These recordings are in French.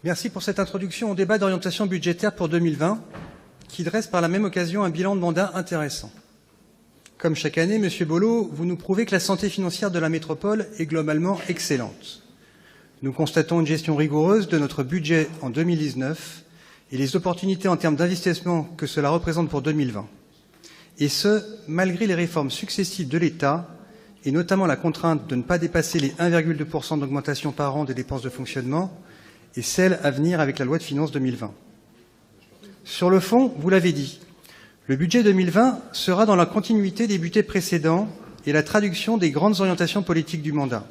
Merci pour cette introduction au débat d'orientation budgétaire pour 2020, qui dresse par la même occasion un bilan de mandat intéressant. Comme chaque année, Monsieur Bollot, vous nous prouvez que la santé financière de la métropole est globalement excellente. Nous constatons une gestion rigoureuse de notre budget en 2019 et les opportunités en termes d'investissement que cela représente pour 2020. Et ce, malgré les réformes successives de l'État, et notamment la contrainte de ne pas dépasser les 1,2% d'augmentation par an des dépenses de fonctionnement, et celle à venir avec la loi de finances 2020. Sur le fond, vous l'avez dit, le budget 2020 sera dans la continuité des budgets précédents et la traduction des grandes orientations politiques du mandat.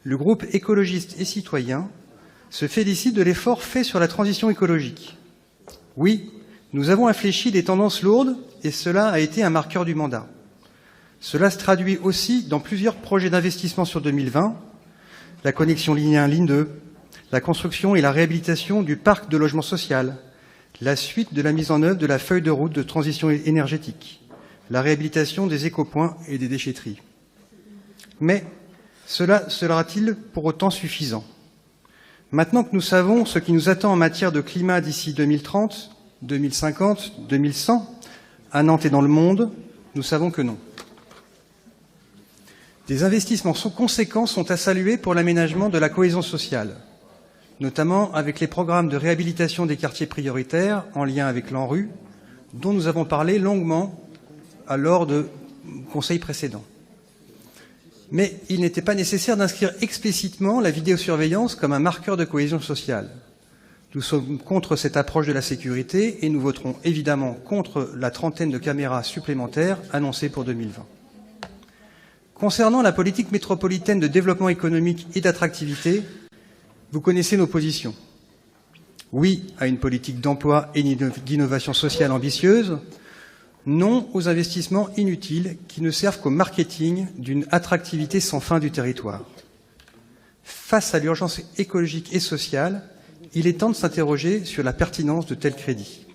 Le groupe écologiste et citoyen se félicite de l'effort fait sur la transition écologique. Oui, nous avons infléchi des tendances lourdes et cela a été un marqueur du mandat. Cela se traduit aussi dans plusieurs projets d'investissement sur 2020, la connexion ligne 1, ligne 2, la construction et la réhabilitation du parc de logement social, la suite de la mise en œuvre de la feuille de route de transition énergétique, la réhabilitation des écopoints et des déchetteries. Mais cela sera-t-il pour autant suffisant? Maintenant que nous savons ce qui nous attend en matière de climat d'ici 2030, 2050, 2100, à Nantes et dans le monde, nous savons que non. Des investissements conséquents sont à saluer pour l'aménagement de la cohésion sociale, notamment avec les programmes de réhabilitation des quartiers prioritaires en lien avec l'ANRU, dont nous avons parlé longuement lors de conseils précédents. Mais il n'était pas nécessaire d'inscrire explicitement la vidéosurveillance comme un marqueur de cohésion sociale. Nous sommes contre cette approche de la sécurité et nous voterons évidemment contre la trentaine de caméras supplémentaires annoncées pour 2020. Concernant la politique métropolitaine de développement économique et d'attractivité, vous connaissez nos positions. Oui à une politique d'emploi et d'innovation sociale ambitieuse, non aux investissements inutiles qui ne servent qu'au marketing d'une attractivité sans fin du territoire. Face à l'urgence écologique et sociale, il est temps de s'interroger sur la pertinence de tels crédits.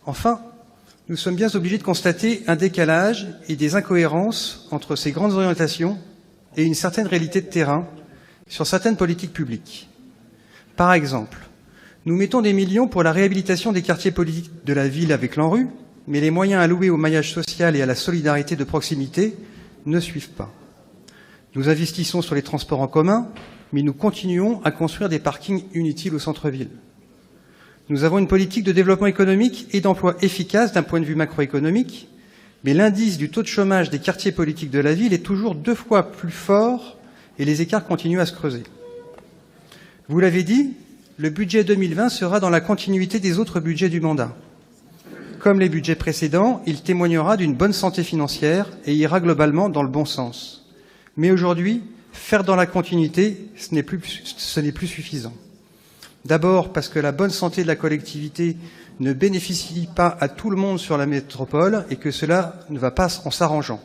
Enfin, nous sommes bien obligés de constater un décalage et des incohérences entre ces grandes orientations et une certaine réalité de terrain sur certaines politiques publiques. Par exemple, nous mettons des millions pour la réhabilitation des quartiers politiques de la ville avec l'ANRU, mais les moyens alloués au maillage social et à la solidarité de proximité ne suivent pas. Nous investissons sur les transports en commun, mais nous continuons à construire des parkings inutiles au centre-ville. Nous avons une politique de développement économique et d'emploi efficace d'un point de vue macroéconomique, mais l'indice du taux de chômage des quartiers politiques de la ville est toujours 2 fois plus fort et les écarts continuent à se creuser. Vous l'avez dit, le budget 2020 sera dans la continuité des autres budgets du mandat. Comme les budgets précédents, il témoignera d'une bonne santé financière et ira globalement dans le bon sens. Mais aujourd'hui, faire dans la continuité, ce n'est plus suffisant. D'abord parce que la bonne santé de la collectivité ne bénéficie pas à tout le monde sur la métropole et que cela ne va pas en s'arrangeant.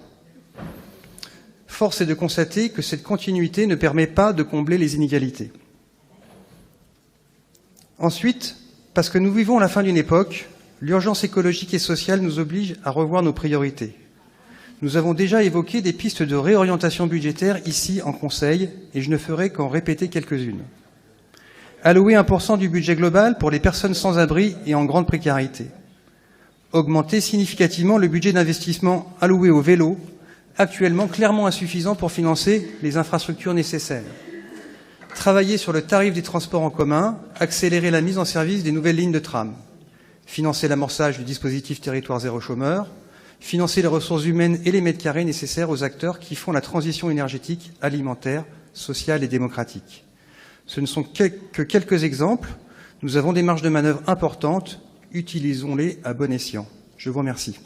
Force est de constater que cette continuité ne permet pas de combler les inégalités. Ensuite, parce que nous vivons la fin d'une époque, l'urgence écologique et sociale nous oblige à revoir nos priorités. Nous avons déjà évoqué des pistes de réorientation budgétaire ici en Conseil et je ne ferai qu'en répéter quelques-unes. Allouer 1% du budget global pour les personnes sans abri et en grande précarité. Augmenter significativement le budget d'investissement alloué au vélo, actuellement clairement insuffisant pour financer les infrastructures nécessaires. Travailler sur le tarif des transports en commun, accélérer la mise en service des nouvelles lignes de tram. Financer l'amorçage du dispositif territoire zéro chômeur, financer les ressources humaines et les mètres carrés nécessaires aux acteurs qui font la transition énergétique, alimentaire, sociale et démocratique. Ce ne sont que quelques exemples. Nous avons des marges de manœuvre importantes. Utilisons-les à bon escient. Je vous remercie.